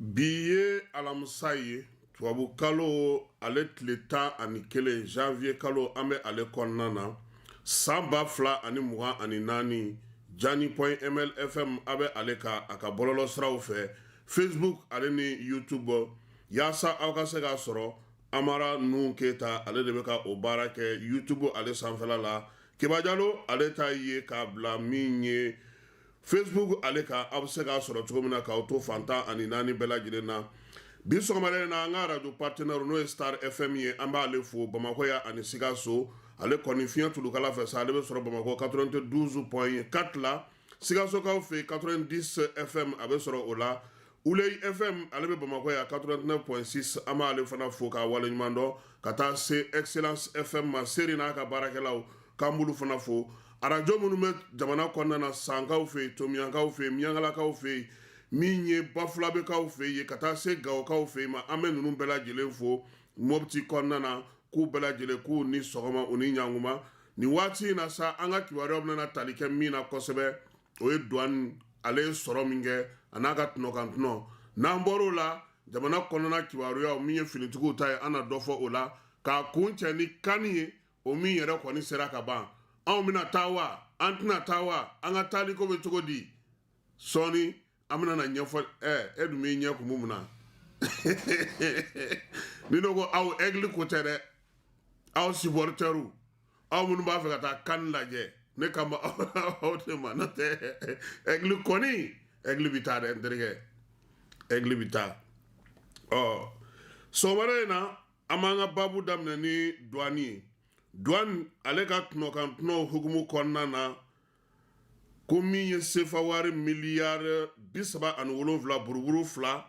Bi ye alamisa ye tubabu kalo ale tile 11 janvier kalo an bɛ ale kɔnɔna na san 2024 Jani.ml FM a bɛ ale ka a ka bɔlɔlɔ siraw fɛ Facebook ale ni YouTube yaasa aw ka se k'a sɔrɔ Amara Nuhu Keyita ale de bɛ ka o baara kɛ YouTube ale sanfɛla la Keba Jalo ale ta ye k'a bila min ye Facebook ale ka aw bɛ se k'a sɔrɔ cogo min na k'aw to fantan ani naani bɛɛ lajɛlen na bi sɔgɔmada in na an ka radio partenaire n'o ye Star FM ye an b'ale fo Bamakɔ ya ani Sikaso ale kɔni fiɲɛ tulukala fɛ sa ale bɛ sɔrɔ Bamakɔ 92.4 la Sikasokaw fɛ 90 FM a bɛ sɔrɔ o la Ulei FM ale bɛ Bamakɔ ya 89.6 an b'ale fana fo k'a waleɲuman dɔn ka taa se Excellence FM ma seri n'a ka baarakɛlaw k'an b'olu fana fo arajo minnu bɛ jamana kɔnɔna na Sankaw fɛ Tomiyankaw fɛ Miyangalakaw fɛ min ye Bafulabekaw fɛ ye ka taa se Gawokaw fɛ ma an bɛ ninnu bɛɛ lajɛlen fo Mopti kɔnɔna na k'u bɛɛ lajɛlen k'u ni sɔgɔma u ni ɲankuma nin waati in na sa an ka kibaruyaw bɛna tali kɛ min na kosɛbɛ o ye douane ale ye sɔrɔ min kɛ a n'a ka tɔnɔ n'an bɔr'o la jamana kɔnɔna kibaruyaw min ye finitigiw ta ye an na dɔ fɔ o la k'a kun cɛ ni kani ye o min yɛrɛ kɔni sera ka ban anw bɛna taa wa an tɛna taa wa an ka taaliko bɛ cogo di sɔɔni an bɛna na ɲɛfɔ e dun b'i ɲɛ kumu mun na ni ne ko aw egili ko tɛ dɛ aw supporters aw minnu b'a fɛ ka taa kan lajɛ ne kama aw tɛ ma n'o tɛ egili kɔni egili bɛ taa dɛ n terikɛ egili bɛ taa sɔgɔmada in na an b'an ka baabu daminɛ ni douane ye douane ale ka tɔnɔ hukumu kɔnɔna na ko min ye sefa wari miliyari 37 buruburu 2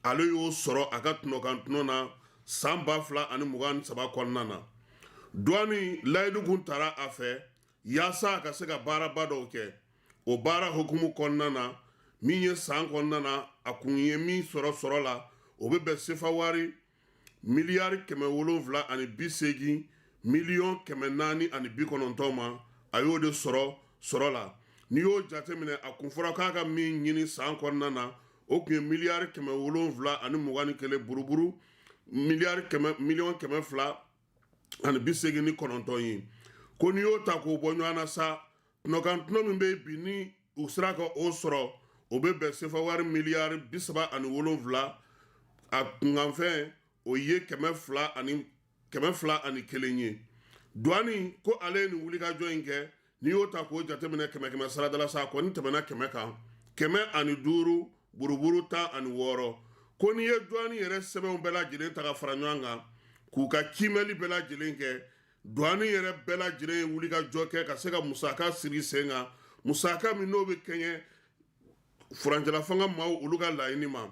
ale y'o sɔrɔ a ka tɔnɔ na san 2023 kɔnɔna na douane layidu kun taara a fɛ yaasa a ka se ka baaraba dɔw kɛ o baara hukumu kɔnɔna na min ye san kɔnɔna na a kun ye min sɔrɔ la o bɛ bɛn sefa wari miliyari 780 miliyɔn 490 ma a y'o de sɔrɔ la n'i y'o jateminɛ a kun fɔra k'a ka min ɲini san kɔnɔna na o kun ye miliyari 721 buruburu miliyɔn 289 ye ko n'i y'o ta k'o bɔ ɲɔgɔn na sa tɔnɔ min bɛ bi ni u sera ka o sɔrɔ o bɛ bɛn sefa wari miliyari 37 a kunkanfɛn o ye 201 ye douane ko ale ye nin wulikajɔ in kɛ n'i y'o ta k'o jateminɛ 100 saradala sa kɔni tɛmɛna 100 kan 105 buruburu 16 ko n'i ye douane yɛrɛ sɛbɛnw bɛɛ lajɛlen ta ka fara ɲɔgɔn kan k'u ka kimɛli bɛɛ lajɛlen kɛ douane yɛrɛ bɛɛ lajɛlen ye wulikajɔ kɛ ka se ka musaka sigi sen kan musaka min n'o bɛ kɛɲɛ furancɛla fanga maaw olu ka laɲini ma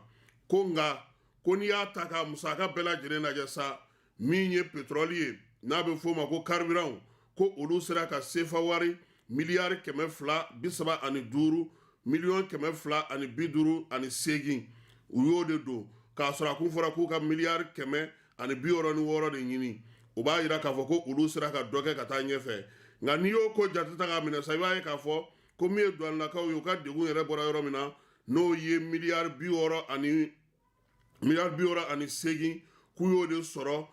ko nka ko n'i y'a ta ka musaka bɛɛ lajɛlen lajɛ sa min ye pétrole ye n'a bɛ f'o ma ko carburant ko olu sera ka sefa wari miliyari 235 miliyɔn 258 u y'o de don k'a sɔrɔ a kun fɔra k'u ka miliyari 166 de ɲini o b'a jira k'a fɔ ko olu sera ka dɔ kɛ ka taa ɲɛfɛ nka n'i y'o ko jate ta k'a minɛ sa i b'a ye k'a fɔ ko min ye douanelakaw ye u ka degun yɛrɛ bɔra yɔrɔ min na n'o ye miliyari 68 k'u y'o de sɔrɔ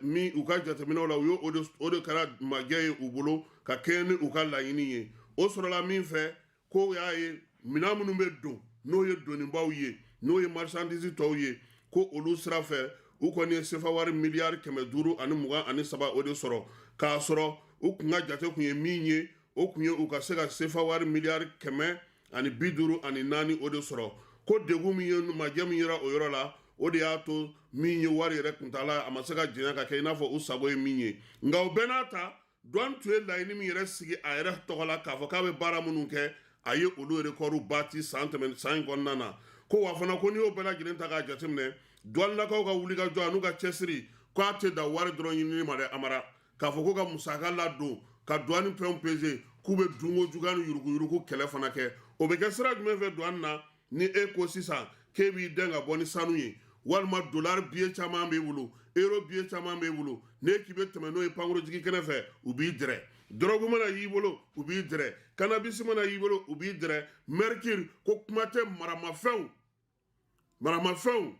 min u ka jateminɛw la o de kɛra majɛ ye u bolo ka kɛɲɛ ni u ka laɲini ye o sɔrɔla min fɛ ko y'a ye minɛn minnu bɛ don n'o ye donibaw ye n'o ye marchandise tɔw ye ko olu sira fɛ u kɔni ye sefa wari miliyari 523 o de sɔrɔ k'a sɔrɔ u kun ka jate kun ye min ye o kun ye u ka se ka sefa wari miliyari 154 o de sɔrɔ ko degun min ye majɛ min yera o yɔrɔ la o de y'a to min ye wari yɛrɛ kuntala a ma se ka jɛnya ka kɛ i n'a fɔ u sago ye min ye nka o bɛɛ n'a ta douane tun ye laɲini min yɛrɛ sigi a yɛrɛ tɔgɔ la k'a fɔ k'a bɛ baara minnu kɛ a ye olu records bati san in kɔnɔna na ko wa fana ko n'i y'o bɛɛ lajɛlen ta k'a jateminɛ douanelakaw ka wulikajɔ a n'u ka cɛsiri k'a tɛ da wari dɔrɔn ɲinini ma dɛ Amara k'a fɔ ko ka musaka ladon ka douane fɛnw peser k'u bɛ dunko juguya ni yuruguyurugu kɛlɛ fana kɛ o bɛ kɛ sira jumɛn fɛ douane na ni e ko sisan k'e b'i dɛn ka bɔ ni sanu ye walima dollar billet caman b'i bolo euro billet caman b'i bolo ne k'i bɛ tɛmɛ n'o ye pankurotigi kɛnɛ fɛ u b'i dɛrɛ drogue mana y'i bolo u b'i dɛrɛ cannabis mana y'i bolo u b'i dɛrɛ mercure ko kuma tɛ maramafɛnw maramafɛnw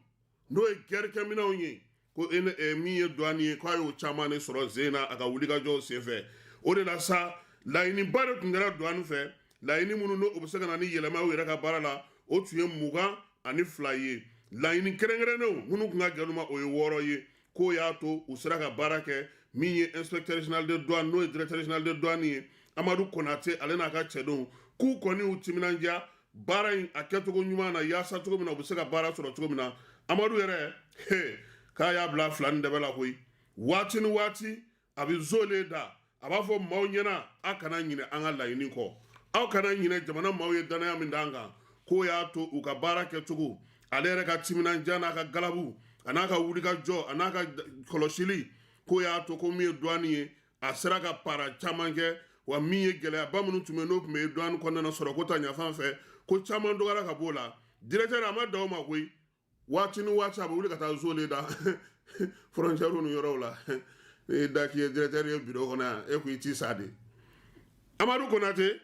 n'o ye gɛrikɛminɛw ye ko min ye douane ye k'a y'o caman de sɔrɔ sen na a ka wulikajɔw senfɛ o de la sa laɲiniba de tun kɛra douane fɛ laɲini minnu n'o bɛ se ka na ni yɛlɛma u yɛrɛ ka baara la o tun ye 22 ye laɲini kɛrɛnkɛrɛnnenw minnu tun ka gɛlɛn ma o ye 6 ye k'o y'a to u sera ka baara kɛ min ye inspecteur général de douane n'o ye directeur général de douane ye Amadou Konate ale n'a ka cɛdenw k'u kɔni y'u timinandiya baara in a kɛcogo ɲuman na yaasa cogo min na u bɛ se ka baara sɔrɔ cogo min na Amadou yɛrɛ k'a y'a bila fila ni dɛbɛ la koyi waati ni waati a bɛ zole da a b'a fɔ maaw ɲɛna a kana ɲinɛ an ka laɲini kɔ aw kana ɲinɛ jamana maaw ye danaya min d'an kan k'o y'a to u ka baara kɛcogo ale yɛrɛ ka timinandiya n'a ka galabu a n'a ka wulikajɔ a n'a ka kɔlɔsili k'o y'a to ko min ye douane ye a sera ka para caman kɛ wa min ye gɛlɛyaba minnu tun bɛ n'o tun bɛ douane kɔnɔna sɔrɔ ko ta ɲafan fɛ ko caman dɔgɔyara ka b'o la directeur a ma da o ma koyi waati ni waati a bɛ wuli ka taa zole da frontière ni yɔrɔw la e da k'i ye directeur ye bureau kɔnɔ yan e ko i t'i sa de Amadou Konate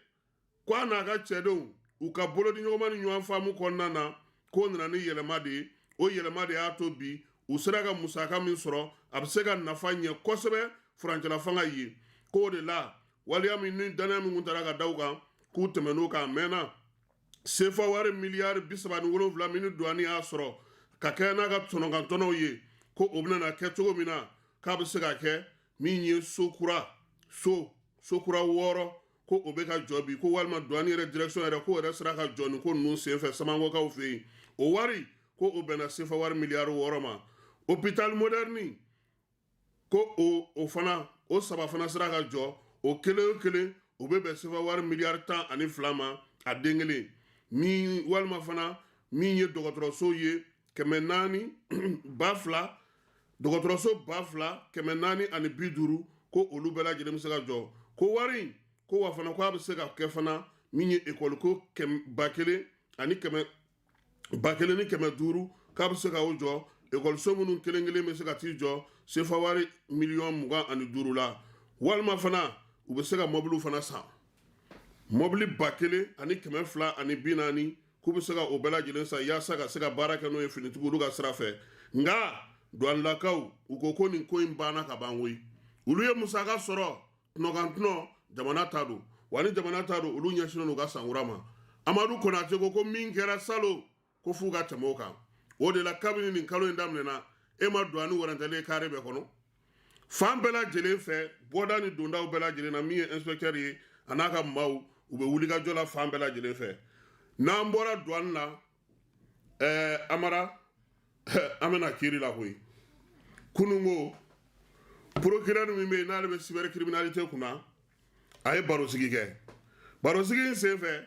ko a n'a ka cɛdenw u ka bolodiɲɔgɔnma ni ɲɔgɔn faamu kɔnɔna na k'o nana ni yɛlɛma de ye o yɛlɛma de y'a to bi u sera ka musaka min sɔrɔ a bɛ se ka nafa ɲɛ kosɛbɛ furancɛla fanga ye k'o de la waliya min ni danaya min tun taara ka da u kan k'u tɛmɛn'o kan a mɛnna sefa wari miliyari 37 min douane y'a sɔrɔ ka kɛ n'a ka tɔnɔkantɔnɔw ye ko o bɛna kɛ cogo min na k'a bɛ se ka kɛ min ye sokura 6 ko o bɛ ka jɔ bi ko walima douane yɛrɛ direction yɛrɛ ko yɛrɛ sera ka jɔ nin ko ninnu senfɛ Samankɔkaw fɛ yen o wari ko o bɛnna sefa wari miliyari 6 ma hôpital moderne ko o fana o 3 fana sera ka jɔ o kelen o kelen o bɛ bɛn sefa wari miliyari 12 ma a den kelen min walima fana min ye dɔgɔtɔrɔso ye 400 2,000 dɔgɔtɔrɔso 2,450 ko olu bɛɛ lajɛlen bɛ se ka jɔ ko wari ko wa fana ko a bɛ se ka kɛ fana min ye école ko 1,000 ani 1,500 k'a bɛ se ka o jɔ école minnu kelen kelen bɛ se ka t'i jɔ sefa wari miliyɔn 25 la walima fana u bɛ se ka mobile fana san mobile 1,000 ani 240 k'u bɛ se ka o bɛɛ lajɛlen san yaasa ka se ka baara kɛ n'o ye finitigiw olu ka sira fɛ nka douanelakaw u ko ko nin ko in banna ka ban koyi olu ye musaka sɔrɔ tɔnɔkantɔnɔ jamana ta don wa ni jamana ta don olu ɲɛsinnen n'u ka sankura ma Amadou Konate ko min kɛra salon ko f'u ka tɛmɛ o kan o de la kabini nin kalo in daminɛna e ma douane warantɛlen kare bɛɛ kɔnɔ fan bɛɛ lajɛlen fɛ bɔda ni dondaw bɛɛ lajɛlen na min ye inspecteur ye a n'a ka maaw u bɛ wulikajɔ la fan bɛɛ lajɛlen fɛ n'an bɔra douane na Amara an bɛna kiiri la koyi kunungo procureur min bɛ yen n'ale bɛ cybercriminalité kunna a ye barosigi kɛ barosigi in senfɛ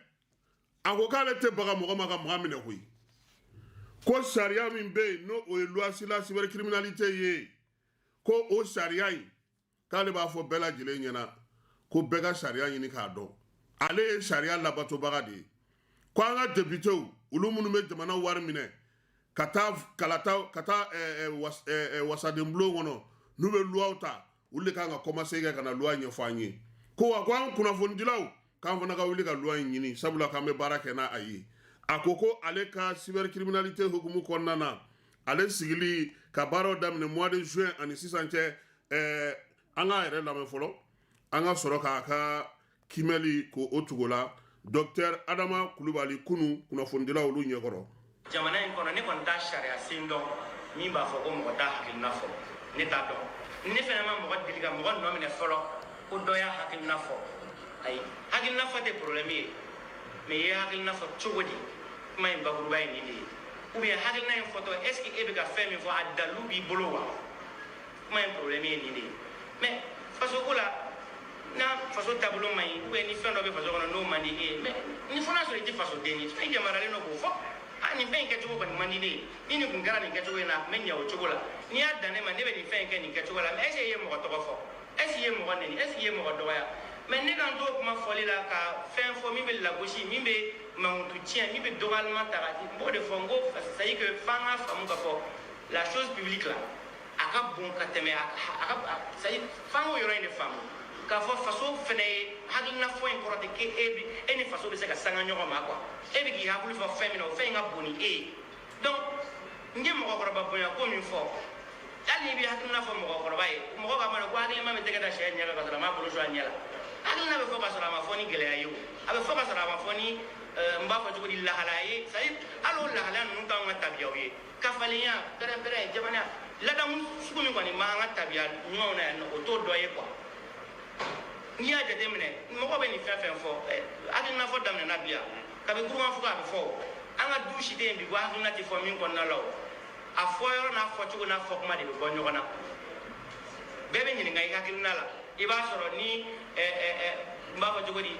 a ko k'ale tɛ baga mɔgɔ ma ka maa minɛ koyi ko sariya min bɛ yen n'o o ye loi sur la cybercriminalité ye ko o sariya in k'ale b'a fɔ bɛɛ lajɛlen ɲɛna ko bɛɛ ka sariya ɲini k'a dɔn ale ye sariya labatobaga de ye ko an ka députéw olu minnu bɛ jamana wari minɛ ka taa wasaden bulon kɔnɔ n'u bɛ luwaw ta olu de kan ka commencer kɛ ka na loi ɲɛfɔ an ye ko wa ko an kunnafonidilaw k'an fana ka wuli ka loi in ɲini sabula k'an bɛ baara kɛ n'a ye a ko ko ale ka cybercriminalité hukumu kɔnɔna na ale sigili ka baaraw daminɛ mois de juin ani sisan cɛ an k'a yɛrɛ lamɛn fɔlɔ an ka sɔrɔ k'a ka kimɛli ko o cogo la docteur Adama Kulubali kunu kunnafonidilaw olu ɲɛkɔrɔ jamana in kɔnɔ ne kɔni t'a sariya sen dɔn min b'a fɔ ko mɔgɔ t'a hakilina fɔ ne t'a dɔn ni ne fɛnɛ ma mɔgɔ deli ka mɔgɔ nɔ minɛ fɔlɔ ko dɔ y'a hakilina fɔ ayi hakilina fɔ tɛ problème ye mais i ye hakilina fɔ cogo di kuma in bakuruba ye nin de ye ou bien hakilina in fɔtɔ est ce que e bɛ ka fɛn min fɔ a dalu b'i bolo wa kuma in problème ye nin de ye mais faso ko la na faso taabolo man ɲi ou bien ni fɛn dɔ bɛ faso kɔnɔ n'o man di e ye mais ni fana sɔrɔ i tɛ faso den ye i yamaruyalen don k'o fɔ nin fɛn in kɛcogo kɔni man di ne ye ni nin kun kɛra nin kɛcogo in na a tun bɛ ɲɛ o cogo la n'i y'a dan ne ma ne bɛ nin fɛn in kɛ nin kɛcogo la mais est ce que i ye mɔgɔ tɔgɔ fɔ est ce que i ye mɔgɔ nɛni est ce que i ye mɔgɔ dɔgɔya mais ne kan t'o kuma fɔli la ka fɛn fɔ min bɛ lagosi min bɛ mankutu tiɲɛ min bɛ dɔgɔyalima ta ka di n b'o de fɔ n ko c'est à dire que f'an k'a faamu ka fɔ la chose publique la a ka bon ka tɛmɛ a ka c'est à dire f'an k'o yɔrɔ in de faamu k'a fɔ faso fɛnɛ ye hakilina fɔ in kɔrɔ tɛ k'e ni faso bɛ se ka sanga ɲɔgɔn ma quoi e bɛ k'i hakili fɔ fɛn min na o fɛn in ka bon ni e ye donc bonya ko min fo ali bi hakil na fo mo ko baye mo ko ma ko hakil ma me tege da shay nyaka ka ma bulu jwa nyala hakil na be fo ka sara ma fo ni gele ayu abe fo ka sara ma fo ni mba fo jugudi la halaye sai alo la halan nun ka ngata biyawi ka faliya bere jamana la da mun suku mi ko ni ma ngata biya nyuwa na no to do ye kwa ni ya jate mine mo ko be ni fefe fo hakil na fo damne na biya ka be kuruma fo ka be fo anga dushi de bi wa hakil na ti fo min ko na law a foyo na fotu na fokma de bo nyogona bebe nyini ngai hakilina la iba soro ni mbaba jogodi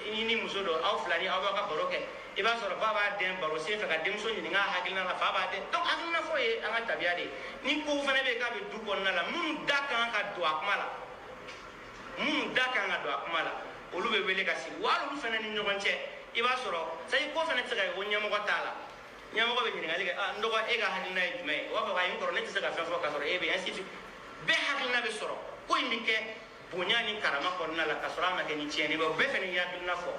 ni musodo aw flani aw ka boroke iba soro baba den baro se ka dem so nyini nga hakilina la baba de donc hakilina foye anga tabia de ni ko fana be ka be du ko na la mun daka ka do akmala mun daka nga do akmala olu be wele ka si walu fana ni nyogonche iba soro sai ko fana tsaka wonya mo ko tala nyamo be nyinga liga ndoko ega hadina ijme wa ba yin koro ne tisa ka fa ka soro ebe ainsi be hadina be soro ko indike bonyani karama ko na la kasora ma ke ni tiene be be fene ya bin na fo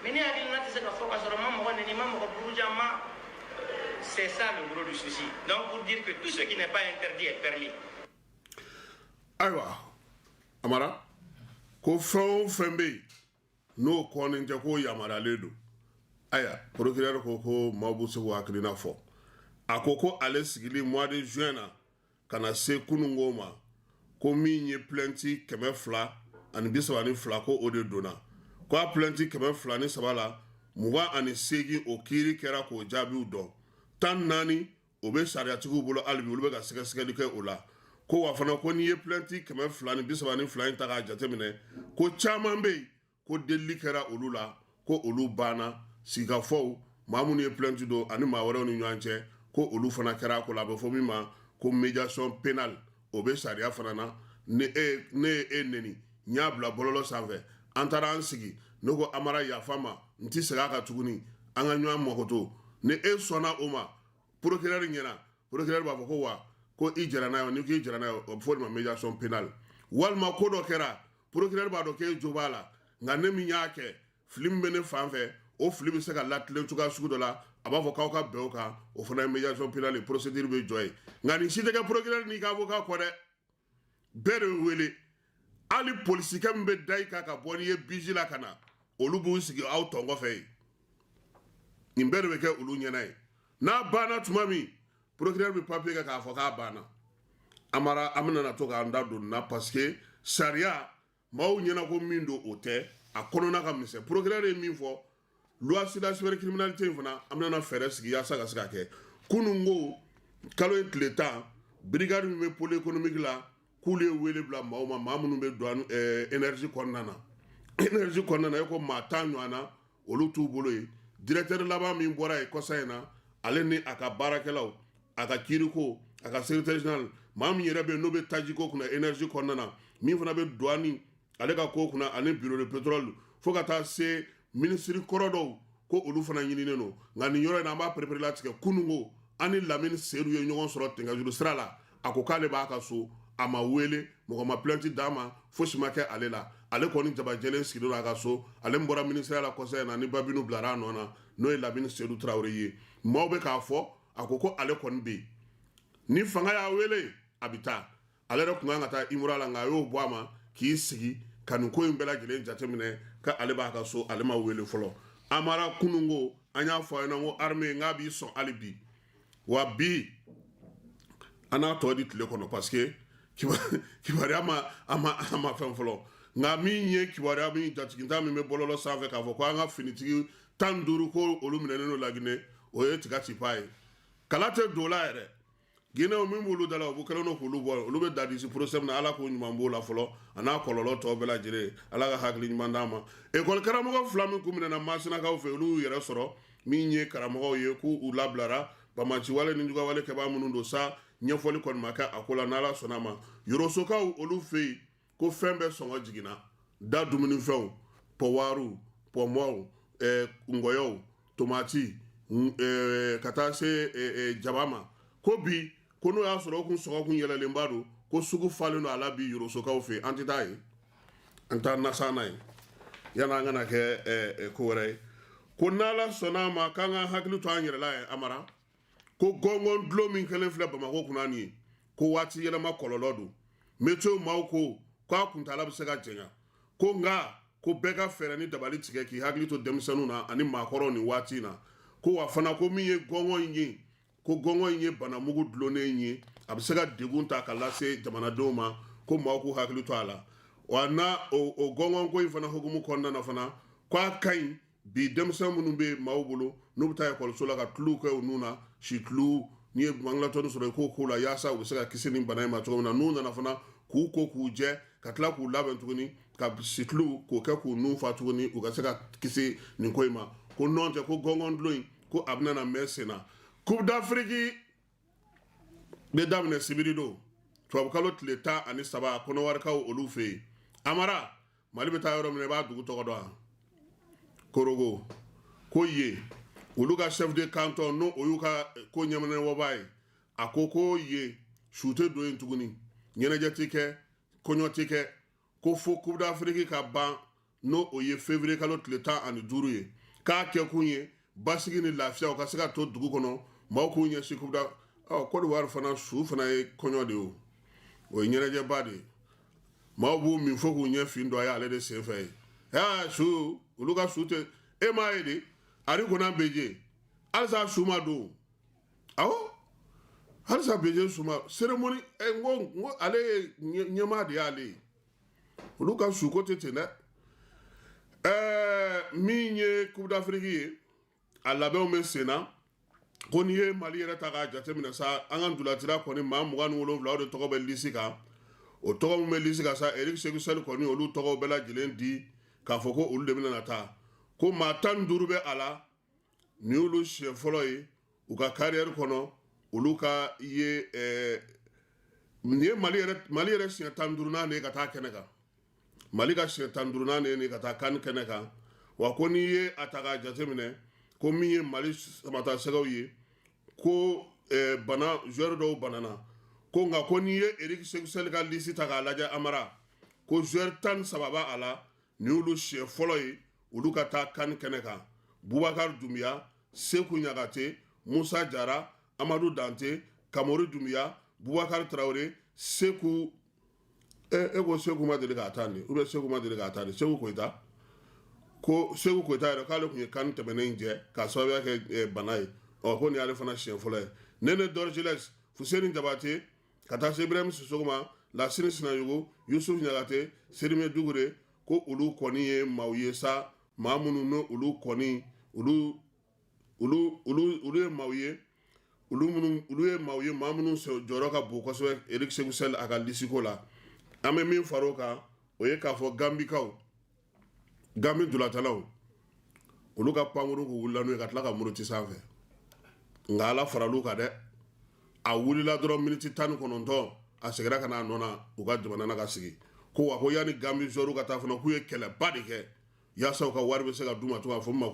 meni hadina tisa ka fa ka soro mammo ko ni mammo ko buruja ma c'est ça le gros du souci donc pour dire que tout ce qui n'est pas interdit est permis aywa amara ko fembe no ko ne ko yamara ledo aya procureur ko mabu se wa krina fo akoko ale sigili mois de juin na kana se kunungo ma ko minye plenty keme fla ani bisaba ni fla ko ode dona ko plenty keme fla ni sabala muwa ani segi okiri kera ko jabi udo tan nani obe sharia tiku bolo albi ulbe ga sega sega dike ola ko wa fana ko ni plenty keme fla ni bisaba ni fla ta ga jatemine ko chaman be ko deli kera olula ko olu bana siga fo mamuni e plenty do ani ma wara ni nyanche ko olu fana kera ko la be fo mi ma ko médiation pénale obe sharia fana na ne neni nyabla bololo sanve antara ansigi nogo amara ya fama nti sega ka tuguni anga nywa mokoto ne sona oma procureur nyena procureur ba ko wa ko ijara na ni ko ijara na fo ma médiation pénale walma ko do kera procureur ba do ke jobala ngane mi nyake film bene fanve o fili se ka latlen tuga sugu dola aba fo kaw ka bew ka o fana médiation pénale procédure be joy ngani site ka procureur ni ka avocat ko de bere wele ali police kam be dai ka boni ye bijila kana olubu sigi aw tongo fe ni bere be ke ulu nyenai na bana tumami procureur be papier ka avocat bana amara amna na to ka ndado na parce que sharia maw nyena ko mindo ote akono ka mise procureur e min fo loi sur la cybercriminalité fana amna fere sigi ya saga sika ke kunungo kalo etleta brigade me pôle économique la kule wele bla mauma mamunu be douane énergie konnana ko matanyo ana olutu bolo directeur laba mi bora e kosaina ale ni aka barakelaw aka kiriko aka secrétaire général mam yere be no be tajiko kuna énergie konnana mi fana be douane ale ka ko kuna ane bureau de pétrole fo kata se ministre korodo ko olu fana nyinine no ngani yoro na ba préparer la tike kunungo ani lamine seru yo nyogon soro tenga julu srala akokale ba ka so ama wele mo ma planti dama fo shimake alela ale ko ni jaba jelen sido la ka so ale mbora ministre la conseil na ni babinu blara no na no lamine seru traoré yi mo be ka fo akoko ale ko nbe ni fanga ya wele abita ale ro kunga ngata imura la ngayo boama ki sigi kanu ko imbela jelen jatemine ka ale ba ka so ale ma wele folo amara kunungo anya fo na ngo armée ngabi so alibi wa bi ana to dit le kono parce que kibari ama fen folo nga mi nye kibari ami jatikinta mi me bololo save ka fo ko anga finitigi tanduru ko olumine no lagine o yetika tipai kalate dola ere gine o mi mulu dala o bukelo no hulu bo olube dadi si procès na ala ko nyumambo la folo ana kololo to bela jire ala ga hakli nyumandama e kol karamo ko flami ko mina na masina ka o fe olu yere soro mi nye karamo ye ku ulablara bamachi wale ninjuga wale ke ba munundo sa nyefoli kon maka akola nala sonama yorosoka olu fe ko fembe songo jigina da dumuni few po waru po mo ngoyo tomati katase jabama ko bi kono ya soro kun sogo kun yele lembado ko sugu faleno ala bi yorosoka fe antitai anta nasana yana ngana ke ko re ko nala sonama kanga haklu to anyere la amara ko gongon dlo min kelen filɛ Bamakɔ kunna nin ye ko waati yɛlɛma kɔlɔlɔ don météo maaw ko k'a kuntala bɛ se ka jɛnya ko nka ko bɛɛ ka fɛɛrɛ ni dabali tigɛ k'i hakili to denmisɛnninw na ani maakɔrɔw nin waati in na ko wa fana ko min ye gɔngɔn in ye ko gɔngɔn in ye banamugu dulonnen ye a bɛ se ka degun ta ka lase jamanadenw ma ko maaw k'u hakili to a la wa na o gɔngɔn ko in fana hukumu kɔnɔna na fana k'a ka ɲi bi denmisɛn minnu bɛ maaw bolo n'u bɛ taa ekɔliso la ka tulu kɛ u nun na si tulu n'i ye mangilatɔni sɔrɔ i k'o k'o la yaasa u bɛ se ka kisi nin bana in ma cogo min na n'u nana fana k'u ko k'u jɛ ka tila k'u labɛn tuguni ka situlu k'o kɛ k'u nun fa tuguni u ka se ka kisi nin ko in ma ko nɔn tɛ ko gɔngɔn dulon in ko a bɛna mɛn sen na coupe d'Afrique bɛ daminɛ sibiri don tubabukalo tile 13 kɔnɔwarikaw olu fɛ yen Amara Mali bɛ taa yɔrɔ min na i b'a dugu tɔgɔ dɔn wa Korogo ko ye olu ka chef de canton n'o o y'u ka ko ɲɛminɛwɔba ye a ko ye su tɛ don yen tuguni ɲɛnajɛ ti kɛ kɔɲɔ ti kɛ ko fo coupe d'Afrique ka ban n'o o ye février kalo tile 15 ye k'a kɛ kun ye basigi ni lafiya o ka se ka to dugu kɔnɔ maaw k'u ɲɛsin coupe d'Afrique Côte d'Ivoire fana su fana ye kɔɲɔ de o ye ɲɛnajɛba de ye maaw b'u min fo k'u ɲɛ fin dɔ a ye ale de senfɛ ye su olu ka su tɛ e m'a ye de ari kɔnna beje halisa su ma don awɔ halisa beje su ma cérémonie ngo ale ye ɲɛmaa de y'ale ye olu ka su ko tɛ ten dɛ min ye coupe d'Afrique ye a labɛnw bɛ sen na ko n'i ye Mali yɛrɛ ta k'a jateminɛ sa an ka ndulatira kɔni maa 27 o de tɔgɔ bɛ lisi kan o tɔgɔ min bɛ lisi kan sa Eric Sékou Sall kɔni olu tɔgɔw bɛɛ lajɛlen di k'a fɔ ko olu de bɛna taa ko maa 15 bɛ a la ni olu siɲɛ fɔlɔ ye u ka carrière kɔnɔ olu ka ye nin ye Mali yɛrɛ siɲɛ 15nan de ye ka taa kɛnɛ kan Mali ka siɲɛ 15nan de ye ka taa CAN kɛnɛ kan wa ko n'i ye a ta k'a jateminɛ ko min ye Mali samatasɛgɛw ye ko joueur dɔw banana ko nka ko n'i ye Eric Sékou Sall ka liste ta k'a lajɛ Amara ko joueur 13 b'a a la ni olu siɲɛ fɔlɔ ye olu ka taa CAN kɛnɛ kan Boubacar Doumbia Sékou Niakhaté Moussa Diarra Amadou Dante Kamoru Doumbia Boubacar Traoré Sékou ko Sékou ma deli k'a taa ni ou bien Sékou ma deli k'a taa ni Sékou Koita ko Sékou Koita yɛrɛ k'ale tun ye CAN tɛmɛnen jɛ k'a sababuya kɛ bana ye ko nin y'ale fana siɲɛ fɔlɔ ye Nene Dorgelès Fuseni Jabate ka taa se Ibrahim Sissoko ma Lassine Sinayogo Youssouf Niakhaté Sedime Dougouré ko olu kɔni ye maaw ye sa maa minnu no olu kɔni olu ye maaw ye maa minnu jɔyɔrɔ ka bon kosɛbɛ Eric Sékou Sall a ka lisiko la an bɛ min far'o kan o ye k'a fɔ Gambikaw Gambi dulatalaw olu ka pankuru k'u wulila n'u ye ka tila ka muruti sanfɛ nka Ala faral'u kan dɛ a wulila dɔrɔn miniti 19 a seginna ka n'a nɔ na u ka jamana na ka sigi ko wa ko yanni Gambi joueurs ka taa fana k'u ye kɛlɛba de kɛ yaasa u ka wari bɛ se ka d'u ma tuguni a fɔ min ma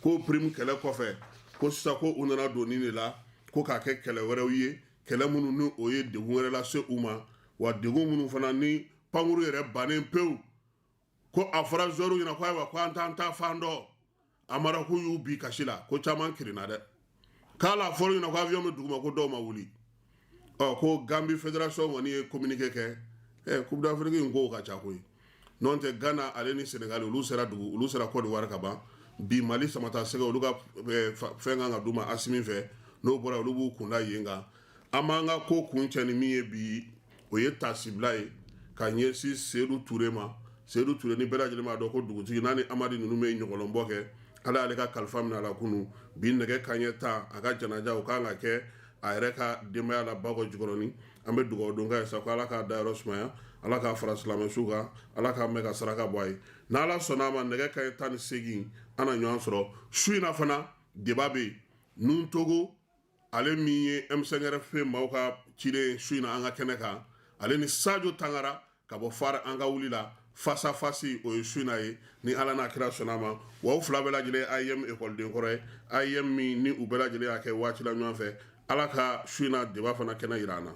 ko prime kɛlɛ kɔfɛ ko sisan ko u nana don nin de la ko k'a kɛ kɛlɛ wɛrɛw ye kɛlɛ minnu ni o ye degun wɛrɛ lase u ma wa degun minnu fana ni pankuru yɛrɛ bannen pewu ko a fɔra joueurs ɲɛna ko ayiwa ko an t'an ta fan dɔ Amara k'u y'u bi kasi la ko caman kirinna dɛ k'ala fɔra ɲɛna ko avion bɛ duguma ko dɔw ma wuli ko Gambie fédération kɔni ye communiqué kɛ coupe d'Afrique in ko ka ca koyi n'o tɛ Ghana ale ni Sénégal olu sera Côte d'Ivoire ka ban bi Mali samatasɛgɛw olu ka fɛn kan ka d'u ma Asimi fɛ n'o bɔra olu b'u kunda yen kan an b'an ka ko kun cɛ ni min ye bi o ye tasibila ye ka ɲɛsin Seydou Touré ma Seydou Touré ni bɛɛ lajɛlen b'a dɔn ko dugutigi n'a ni Amadi ninnu bɛ ɲɔgɔlɔnbɔ kɛ Ala y'ale ka kalifa minɛ a la kunu bi nɛgɛ kanɲɛ 10 a ka janaja o kan ka kɛ a yɛrɛ ka denbaya la Bakɔ Jikɔrɔni an bɛ dugawu don k'a ye sa ko Ala k'a dayɔrɔ sumaya Ala k'a fara silamɛsu kan Ala k'a mɛn ka saraka bɔ a ye n'Ala sɔnna ma nɛgɛ kanɲɛ 18 an na ɲɔgɔn sɔrɔ su in na fana débat bɛ yen Nuntogo ale min ye M5RFP maaw ka ciden su in na an ka kɛnɛ kan ale ni Sadio Tangara ka bɔ Far an ka wuli la face à face o ye su in na ye ni Ala n'a kira sɔnna ma wa u fila bɛɛ lajɛlen AIM ekɔliden kɔrɔ ye AIM min ni u bɛɛ lajɛlen y'a kɛ waati la ɲɔgɔn fɛ Ala ka su in na débat fana kɛnɛ jira an na